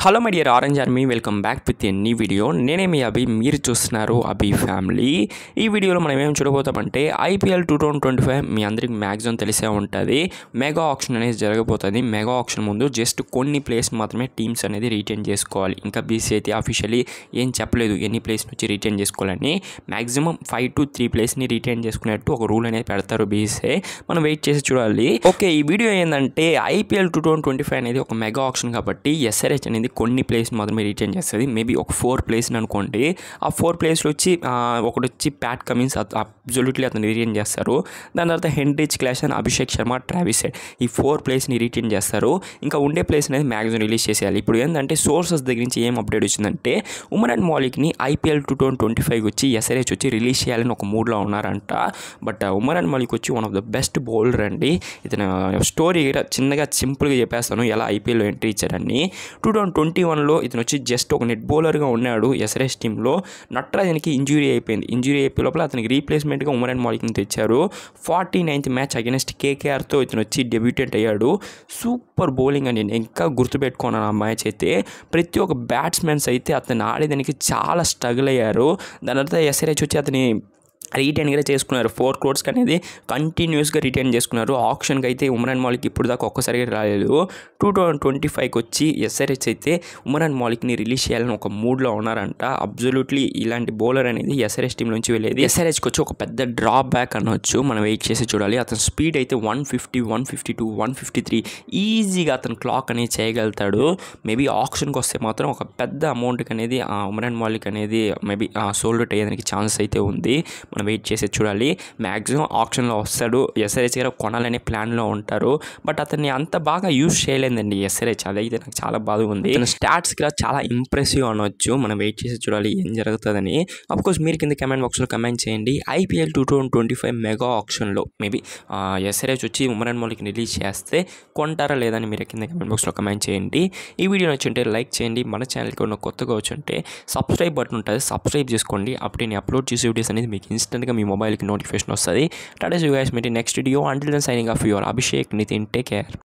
Hello my dear orange army, welcome back with a new video. నేనే మీ అభి, మీరు చూస్తున్నారు అభి family. ఈ వీడియోలో మనం ఏం చూడబోతామంటే ఐపీఎల్ 2025 మీ అందరికి మ్యాక్సిమం తెలిసే ఉంటుంది. మెగా ఆప్షన్ అనేది జరగబోతుంది. మెగా ఆప్షన్ ముందు జస్ట్ కొన్ని ప్లేస్ మాత్రమే టీమ్స్ అనేది రిటైన్ చేసుకోవాలి. ఇంకా బీసీ అయితే అఫీషియలీ ఏం చెప్పలేదు ఎన్ని ప్లేస్ నుంచి రిటైన్ చేసుకోవాలని. మ్యాక్సిమం 5 to 3 ప్లేస్ని రిటైన్ చేసుకునేట్టు ఒక రూల్ అనేది పెడతారు బీసీ. మనం వెయిట్ చేసి చూడాలి. ఓకే, ఈ వీడియో ఏంటంటే ఐపీఎల్ 2025 అనేది ఒక మెగా ఆప్షన్ కాబట్టి ఎస్ఆర్హెచ్ అనేది కొన్ని ప్లేస్ మాత్రమే రిటైన్ చేస్తుంది. మేబీ ఒక 4 ప్లేస్ని అనుకోండి. ఆ 4 ప్లేస్లో వచ్చి ఒకటి వచ్చి ప్యాట్ కమిన్స్ అబ్జల్యూట్లీ అతను రిటైన్ చేస్తారు. దాని తర్వాత Heinrich Klaasen, Abhishek Sharma, Travis head ఈ 4 ప్లేస్ని రిటైన్ చేస్తారు. ఇంకా ఉండే ప్లేస్ అనేది మ్యాక్సిమం రిలీజ్ చేసేయాలి. ఇప్పుడు ఏంటంటే సోర్సెస్ దగ్గర నుంచి ఏం అప్డేట్ వచ్చిందంటే ఉమరాన్ మాలిక్ని ఐపీఎల్ 2025 వచ్చి ఎస్ఆర్హెచ్ వచ్చి రిలీజ్ చేయాలని ఒక మూడ్లో ఉన్నారంట. బట్ ఉమరాన్ మాలిక్ వచ్చి one of the best bowler అండి. ఇతను స్టోరీ చిన్నగా సింపుల్గా చెప్పేస్తాను ఎలా ఐపీఎల్లో ఎంట్రీ ఇచ్చారని. 2021లో ఇతను వచ్చి జస్ట్ ఒక నెట్ బౌలర్గా ఉన్నాడు ఎస్ఆర్హెచ్ టీంలో. నటరాజన్కి ఇంజురీ అయిపోయింది. ఇంజురీ అయిపోయే లోపల అతనికి రీప్లేస్మెంట్గా ఉమరాన్ మాలిక్ని తెచ్చారు. 49th మ్యాచ్ అగెన్స్ట్ కేకేఆర్తో ఇతను వచ్చి డెబ్యూటెంట్ అయ్యాడు. సూపర్ బౌలింగ్ అని నేను ఇంకా గుర్తుపెట్టుకున్నాను ఆ మ్యాచ్ అయితే. ప్రతి ఒక్క బ్యాట్స్మెన్స్ అయితే అతను ఆడేదానికి చాలా స్ట్రగుల్ అయ్యారు. దాని తర్వాత ఎస్ఆర్హెచ్ వచ్చి అతని రిటైన్ కూడా చేసుకున్నారు. 4 crores అనేది కంటిన్యూస్గా రిటైన్ చేసుకున్నారు. ఆప్షన్కి అయితే ఉమరాన్ మాలిక్ ఇప్పుడు దాకా ఒక్కసారిగా రాలేదు. 2025కి వచ్చి ఎస్ఆర్హెచ్ అయితే ఉమరాన్ మాలిక్ని రిలీజ్ చేయాలని ఒక మూడ్లో ఉన్నారంట. అబ్జల్యూట్లీ ఇలాంటి బౌలర్ అనేది ఎస్ఆర్హెచ్ టీం నుంచి వెళ్ళేది ఎస్ఆర్హెచ్కి వచ్చి ఒక పెద్ద డ్రాప్ బ్యాక్ అనొచ్చు. మనం వెయిట్ చేసి చూడాలి. అతని స్పీడ్ అయితే 150, 152, 153 ఈజీగా అతను క్లాక్ అనేది చేయగలుగుతాడు. మేబీ ఆప్షన్కి వస్తే మాత్రం ఒక పెద్ద అమౌంట్కి అనేది ఉమరాన్ మాలిక్ అనేది మేబీ సోల్డ్ అవుట్ అయ్యేదానికి ఛాన్స్ అయితే ఉంది. వెయిట్ చేసి చూడాలి. మ్యాక్సిమం ఆప్షన్లో వస్తాడు. ఎస్ఆర్హెచ్ గారు కొనాలనే ప్లాన్లో ఉంటారు. బట్ అతన్ని అంత బాగా యూజ్ చేయలేదండి ఎస్ఆర్హెచ్. అదైతే నాకు చాలా బాధగా ఉంది. తన స్టాట్స్ కూడా చాలా ఇంప్రెసివ్ అనవచ్చు. మనం వెయిట్ చేసి చూడాలి ఏం జరుగుతుందని. అఫ్కోర్స్ మీరు కింద కమెంట్ బాక్స్లో కమెంట్ చేయండి. ఐపీఎల్ 2025 మెగా ఆప్షన్లో మేబీ ఎస్ఆర్హెచ్ వచ్చి ఉమరాన్ మాలిక్ రిలీజ్ చేస్తే కొంటారా లేదని మీరు కింద కమెంట్ బాక్స్లో కమెంట్ చేయండి. ఈ వీడియో నచ్చుంటే లైక్ చేయండి. మన ఛానల్కి ఉన్న కొత్తగా వచ్చుంటే సబ్స్క్రైబ్ బటన్ ఉంటుంది, సబ్స్క్రైబ్ చేసుకోండి. అప్పుడు నేను అప్లోడ్ చేసే వీడియోస్ అనేది మీకు ఇన్స్టెంట్గా మీ మొబైల్కి నోటిఫికేషన్ వస్తుంది. Tata you guys meet next video. Until then signing off your Abhishek Nitin. Take care.